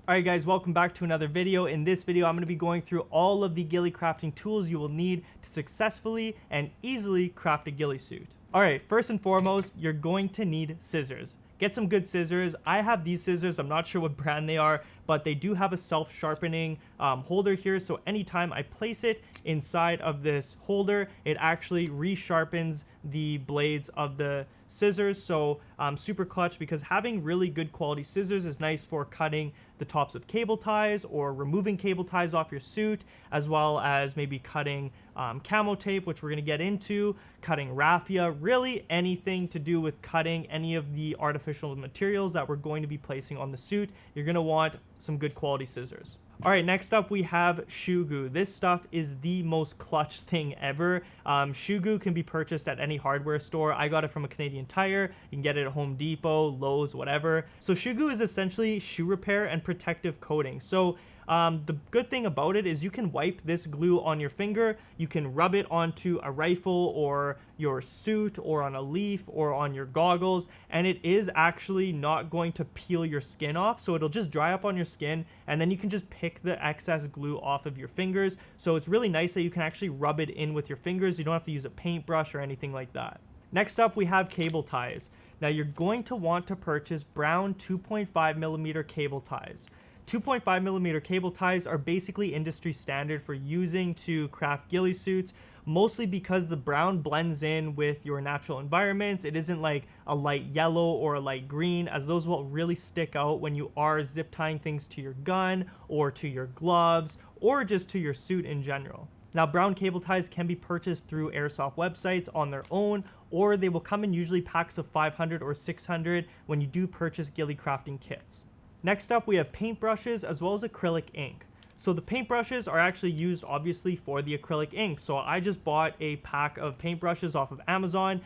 Alright guys, welcome back to another video. In this video, I'm going to be going through all of the ghillie crafting tools you will need to successfully and easily craft a ghillie suit. Alright, first and foremost, you're going to need scissors. Get some good scissors. I have these scissors. I'm not sure what brand they are, but they do have a self-sharpening holder here. So anytime I place it inside of this holder, it actually resharpens the blades of the scissors. So super clutch, because having really good quality scissors is nice for cutting the tops of cable ties or removing cable ties off your suit, as well as maybe cutting camo tape, which we're going to get into, cutting raffia, really anything to do with cutting any of the artificial materials that we're going to be placing on the suit. You're going to want some good quality scissors. All right, next up we have Shugo. This stuff is the most clutch thing ever. Shugo can be purchased at any hardware store. I got it from a Canadian Tire. You can get it at Home Depot, Lowe's, whatever. So Shugo is essentially shoe repair and protective coating. So the good thing about it is you can wipe this glue on your finger, you can rub it onto a rifle or your suit or on a leaf or on your goggles, and it is actually not going to peel your skin off. So it'll just dry up on your skin, and then you can just pick the excess glue off of your fingers. So it's really nice that you can actually rub it in with your fingers. You don't have to use a paintbrush or anything like that. Next up, we have cable ties. Now you're going to want to purchase brown 2.5mm cable ties. 2.5mm cable ties are basically industry standard for using to craft ghillie suits, mostly because the brown blends in with your natural environments. It isn't like a light yellow or a light green, as those will really stick out when you are zip tying things to your gun or to your gloves or just to your suit in general. Now, brown cable ties can be purchased through Airsoft websites on their own, or they will come in usually packs of 500 or 600 when you do purchase ghillie crafting kits. Next up, we have paintbrushes as well as acrylic ink. So the paintbrushes are actually used obviously for the acrylic ink. So I just bought a pack of paintbrushes off of Amazon.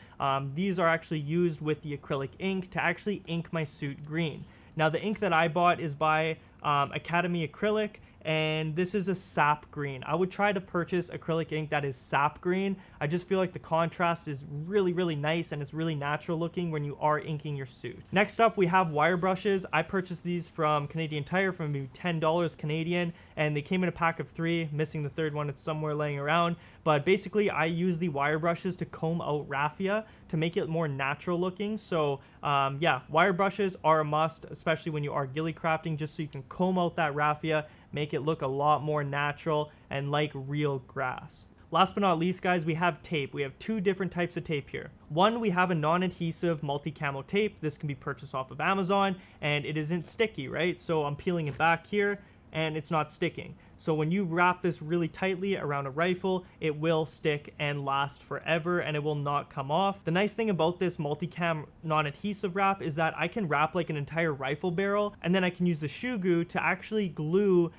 These are actually used with the acrylic ink to actually ink my suit green. Now the ink that I bought is by Academy Acrylic, and this is a sap green. I would try to purchase acrylic ink that is sap green. I just feel like the contrast is really nice and it's really natural looking when you are inking your suit. Next up, we have wire brushes. I purchased these from Canadian Tire for maybe $10 Canadian, and they came in a pack of 3, missing the third one. It's somewhere laying around. But basically, I use the wire brushes to comb out raffia to make it more natural looking. So yeah, wire brushes are a must, especially when you are ghillie crafting, just so you can comb out that raffia, make it look a lot more natural and like real grass. Last but not least, guys, we have tape. We have 2 different types of tape here. One, we have a non-adhesive multi-camo tape. This can be purchased off of Amazon, and it isn't sticky, right? So I'm peeling it back here, and it's not sticking. So when you wrap this really tightly around a rifle, it will stick and last forever, and it will not come off. The nice thing about this multicam non-adhesive wrap is that I can wrap like an entire rifle barrel, and then I can use the Shugo to actually glue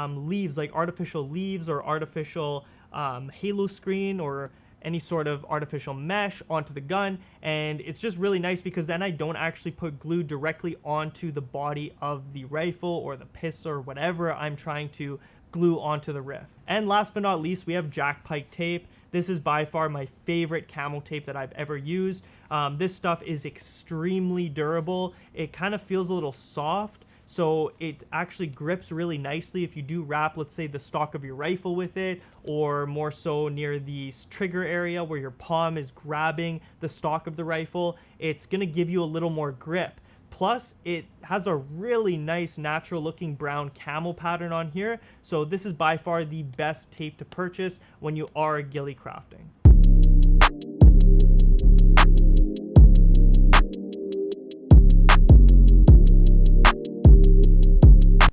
leaves, like artificial leaves or artificial halo screen or any sort of artificial mesh onto the gun. And it's just really nice because then I don't actually put glue directly onto the body of the rifle or the pistol or whatever I'm trying to glue onto the rift. And last but not least, we have jack pike tape. This is by far my favorite camo tape that I've ever used. This stuff is extremely durable. It kind of feels a little soft, so it actually grips really nicely if you do wrap, let's say, the stock of your rifle with it, or more so near the trigger area where your palm is grabbing the stock of the rifle. It's going to give you a little more grip. Plus, it has a really nice natural looking brown camo pattern on here. So this is by far the best tape to purchase when you are ghillie crafting.